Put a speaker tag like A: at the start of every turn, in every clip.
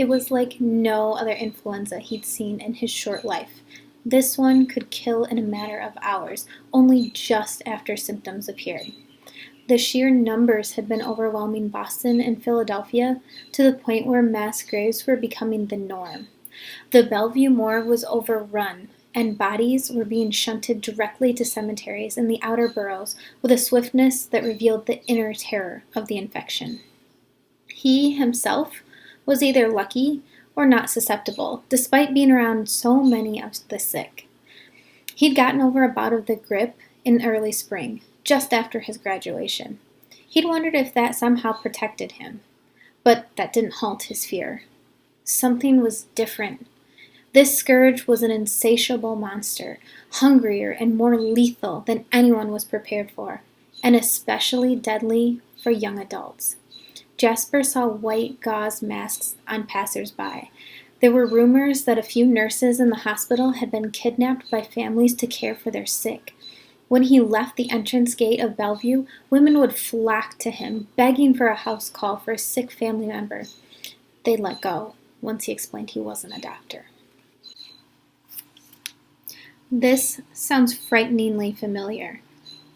A: It was like no other influenza he'd seen in his short life. This one could kill in a matter of hours, only just after symptoms appeared. The sheer numbers had been overwhelming Boston and Philadelphia to the point where mass graves were becoming the norm. The Bellevue morgue was overrun, and bodies were being shunted directly to cemeteries in the outer boroughs with a swiftness that revealed the inner terror of the infection. He himself was either lucky or not susceptible, despite being around so many of the sick. He'd gotten over a bout of the grip in early spring, just after his graduation. He'd wondered if that somehow protected him, but that didn't halt his fear. Something was different. This scourge was an insatiable monster, hungrier and more lethal than anyone was prepared for, and especially deadly for young adults. Jasper saw white gauze masks on passers-by. There were rumors that a few nurses in the hospital had been kidnapped by families to care for their sick. When he left the entrance gate of Bellevue, women would flock to him, begging for a house call for a sick family member. They'd let go once he explained he wasn't a doctor. This sounds frighteningly familiar.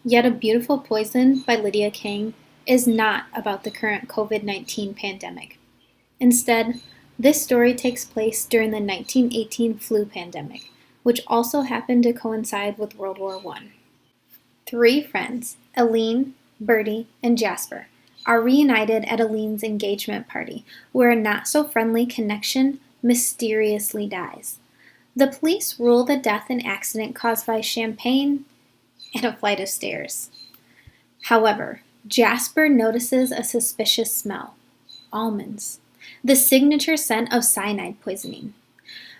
A: Yet A Beautiful Poison by Lydia Kang is not about the current COVID-19 pandemic. Instead, this story takes place during the 1918 flu pandemic, which also happened to coincide with World War I. Three friends, Aline, Bertie, and Jasper, are reunited at Aline's engagement party, where a not-so-friendly connection mysteriously dies. The police rule the death an accident caused by champagne and a flight of stairs. However, Jasper notices a suspicious smell. Almonds. The signature scent of cyanide poisoning.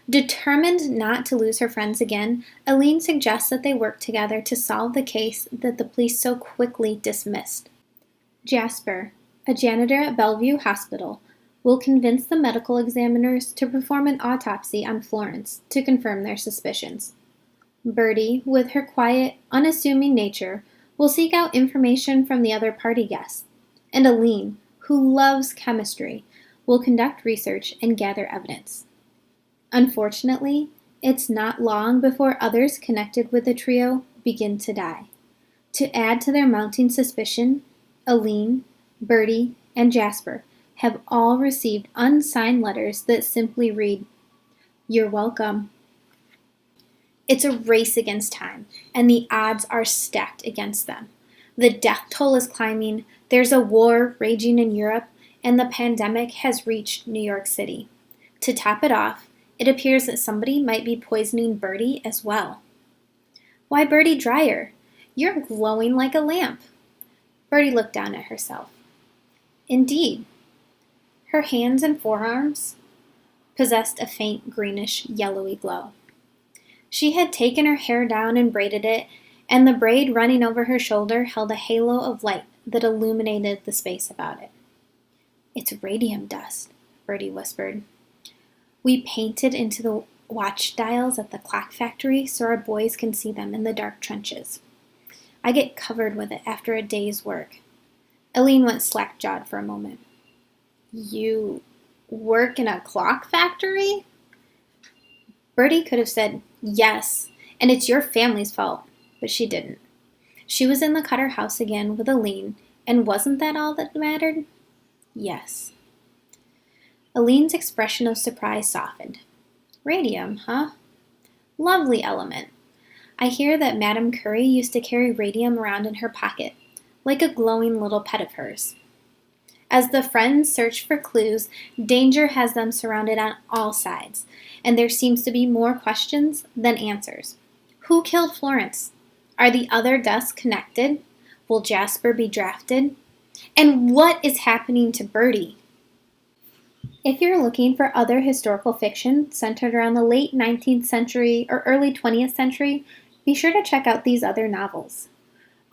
A: Determined not to lose her friends again, Aline suggests that they work together to solve the case that the police so quickly dismissed. Jasper, a janitor at Bellevue Hospital, will convince the medical examiners to perform an autopsy on Florence to confirm their suspicions. Bertie, with her quiet, unassuming nature, will seek out information from the other party guests, and Aline, who loves chemistry, will conduct research and gather evidence. Unfortunately, it's not long before others connected with the trio begin to die. To add to their mounting suspicion, Aline, Bertie, and Jasper have all received unsigned letters that simply read, "You're welcome." It's a race against time, and the odds are stacked against them. The death toll is climbing, there's a war raging in Europe, and the pandemic has reached New York City. To top it off, it appears that somebody might be poisoning Bertie as well. "Why, Bertie Dryer, you're glowing like a lamp." Bertie looked down at herself. Indeed. Her hands and forearms possessed a faint greenish yellowy glow. She had taken her hair down and braided it, and the braid running over her shoulder held a halo of light that illuminated the space about it. "It's radium dust," Bertie whispered. "We painted into the watch dials at the clock factory so our boys can see them in the dark trenches. I get covered with it after a day's work." Aline went slack-jawed for a moment. "You work in a clock factory?" Bertie could have said, "Yes, and it's your family's fault," but she didn't. She was in the Cutter house again with Aline, and wasn't that all that mattered? Yes. Aline's expression of surprise softened. "Radium, huh? Lovely element. I hear that Madame Curie used to carry radium around in her pocket, like a glowing little pet of hers." As the friends search for clues, danger has them surrounded on all sides, and there seems to be more questions than answers. Who killed Florence? Are the other deaths connected? Will Jasper be drafted? And what is happening to Bertie? If you're looking for other historical fiction centered around the late 19th century or early 20th century, be sure to check out these other novels.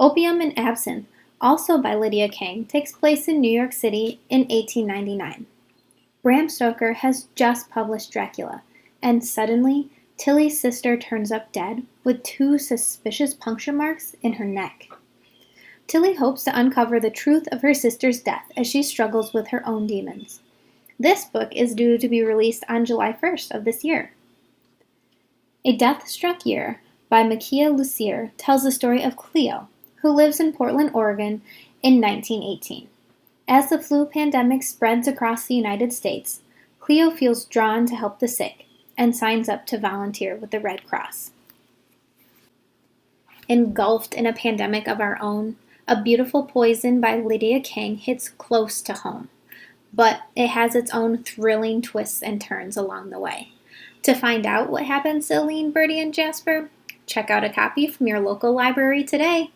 A: Opium and Absinthe, also by Lydia Kang, takes place in New York City in 1899. Bram Stoker has just published Dracula, and suddenly, Tilly's sister turns up dead with 2 suspicious puncture marks in her neck. Tilly hopes to uncover the truth of her sister's death as she struggles with her own demons. This book is due to be released on July 1st of this year. A Death-Struck Year by Makia Lucier tells the story of Cleo, who lives in Portland, Oregon in 1918. As the flu pandemic spreads across the United States, Cleo feels drawn to help the sick and signs up to volunteer with the Red Cross. Engulfed in a pandemic of our own, A Beautiful Poison by Lydia Kang hits close to home, but it has its own thrilling twists and turns along the way. To find out what happens to Aline, Birdie, and Jasper, check out a copy from your local library today.